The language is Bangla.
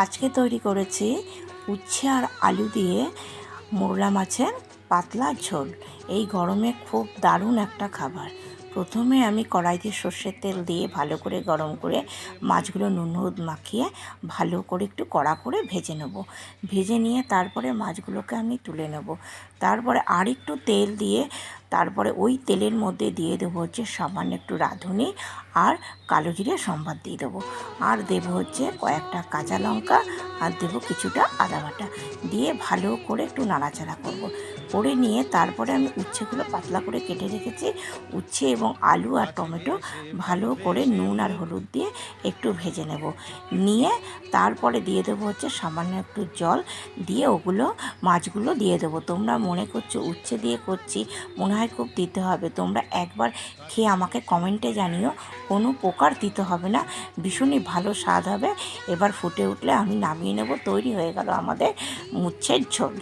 আজকে তৈরি করেছি উচ্ছে আর আলু দিয়ে মোরলা মাছের পাতলা ঝোল। এই গরমে খুব দারুণ একটা খাবার। প্রথমে আমি কড়াইতে সর্ষের তেল দিয়ে ভালো করে গরম করে মাছগুলো নুন হলুদ মাখিয়ে ভালো করে একটু কড়া করে ভেজে নেব। ভেজে নিয়ে তারপরে মাছগুলোকে আমি তুলে নেব। তারপরে আর একটু তেল দিয়ে তারপরে ওই তেলের মধ্যে দিয়ে দেবো হচ্ছে সামান্য একটু রাঁধুনি আর কালো জিরে সম্বাদ দিয়ে দেবো। আর দেবো হচ্ছে কয়েকটা কাঁচা লঙ্কা আর দেবো কিছুটা আদা বাটা দিয়ে ভালো করে একটু নাড়াচাড়া করব। করে নিয়ে তারপরে আমি উচ্ছেগুলো পাতলা করে কেটে রেখেছি। উচ্ছে এবং আলু আর টমেটো ভালো করে নুন আর হলুদ দিয়ে একটু ভেজে নেব। নিয়ে তারপরে দিয়ে দেবো হচ্ছে সামান্য একটু জল দিয়ে ওগুলো মাছগুলো দিয়ে দেবো। তোমরা মনে করছো উচ্ছে দিয়ে করছি, মনে হয় খুব দিতে হবে। তোমরা একবার খেয়ে আমাকে কমেন্টে জানিও, কোনো প্রকার দিতে হবে না, ভীষণই ভালো স্বাদ হবে। এবার ফুটে উঠলে আমি নামিয়ে নেব। তৈরি হয়ে গেল আমাদের উচ্ছের ঝোল।